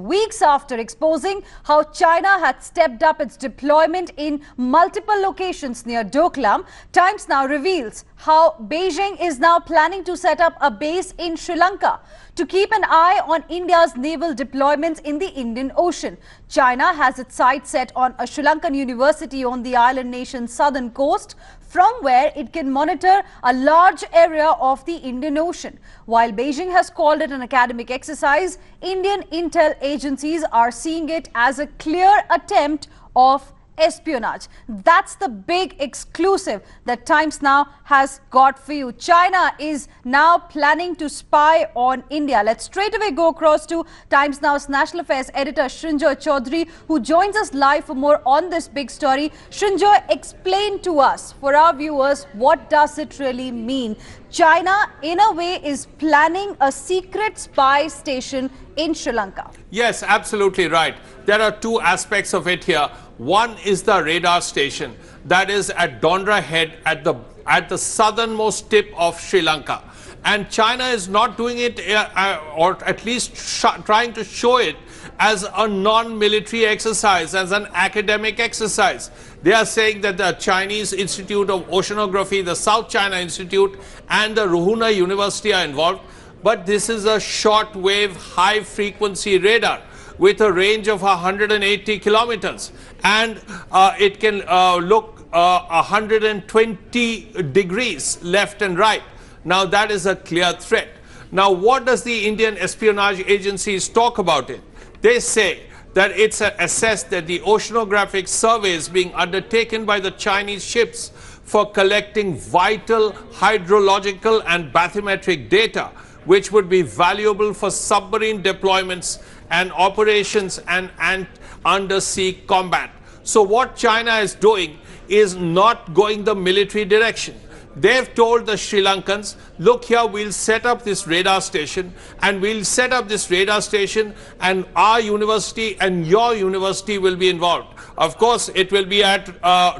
Weeks after exposing how China had stepped up its deployment in multiple locations near Doklam, Times now reveals how Beijing is now planning to set up a base in Sri Lanka to keep an eye on India's naval deployments in the Indian Ocean. China has its sights set on a Sri Lankan university on the island nation's southern coast, from where it can monitor a large area of the Indian Ocean. While Beijing has called it an academic exercise, Indian intel agencies are seeing it as a clear attempt of espionage. That's the big exclusive that Times Now has got for you. China is now planning to spy on India. Let's straight away go across to Times Now's National Affairs editor Srinjoy Chaudhary, who joins us live for more on this big story. Srinjoy, explain to us, for our viewers, what does it really mean? China, in a way, is planning a secret spy station in Sri Lanka. Yes, absolutely right. There are two aspects of it here. One is the radar station that is at Dondra Head at the southernmost tip of Sri Lanka. And China is not doing it, or at least trying to show it as a non-military exercise, as an academic exercise. They are saying that the Chinese Institute of Oceanography, the South China Institute, and the Ruhuna University are involved. But this is a short-wave, high-frequency radar with a range of 180 kilometers, and it can look 120 degrees left and right. Now that is a clear threat. Now what does the Indian espionage agencies talk about it? They say that it's assessed that the oceanographic surveys being undertaken by the Chinese ships for collecting vital hydrological and bathymetric data, which would be valuable for submarine deployments and operations and undersea combat. So what China is doing is not going the military direction. They've told the Sri Lankans, look here, we'll set up this radar station, and we'll set up this radar station, and our university and your university will be involved. Of course, it will be at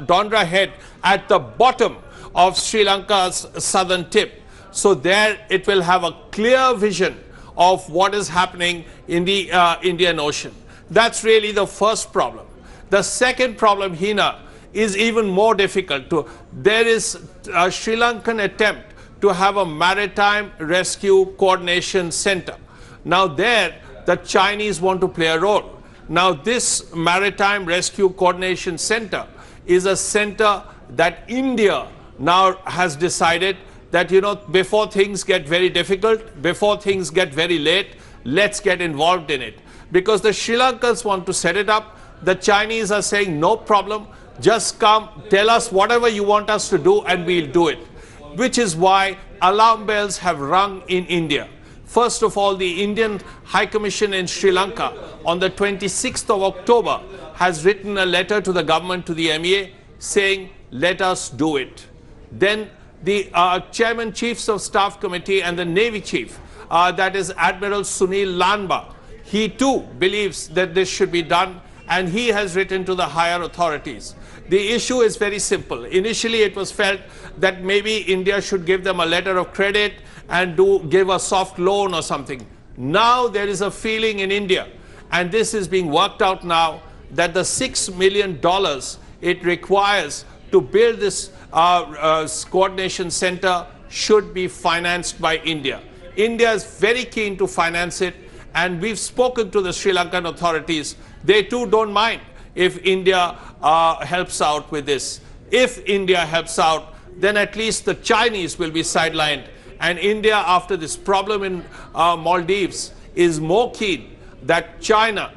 Dondra Head, at the bottom of Sri Lanka's southern tip. So there it will have a clear vision of what is happening in the Indian Ocean. That's really the first problem. The second problem, Hina, is even more difficult. There is a Sri Lankan attempt to have a maritime rescue coordination center. Now there, the Chinese want to play a role. Now this maritime rescue coordination center is a center that India now has decided that, you know, before things get very difficult, before things get very late, let's get involved in it. Because the Sri Lankans want to set it up, the Chinese are saying, no problem, just come, tell us whatever you want us to do and we'll do it. Which is why alarm bells have rung in India. First of all, the Indian High Commission in Sri Lanka on the 26th of October has written a letter to the government, to the MEA, saying, let us do it. Then the Chairman Chiefs of Staff Committee and the Navy Chief, that is Admiral Sunil Lanba, he too believes that this should be done, and he has written to the higher authorities. The issue is very simple. Initially it was felt that maybe India should give them a letter of credit and give a soft loan or something. Now there is a feeling in India, and this is being worked out now, that the $6 million it requires to build this coordination center should be financed by India. India is very keen to finance it, and we've spoken to the Sri Lankan authorities. They too don't mind if India helps out with this. If India helps out, then at least the Chinese will be sidelined, and India, after this problem in Maldives, is more keen that China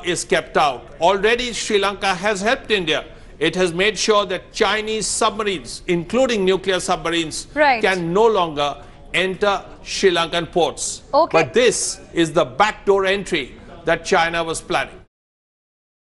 is kept out. Already Sri Lanka has helped India. It has made sure that Chinese submarines, including nuclear submarines, can no longer enter Sri Lankan ports. But this is the backdoor entry that China was planning.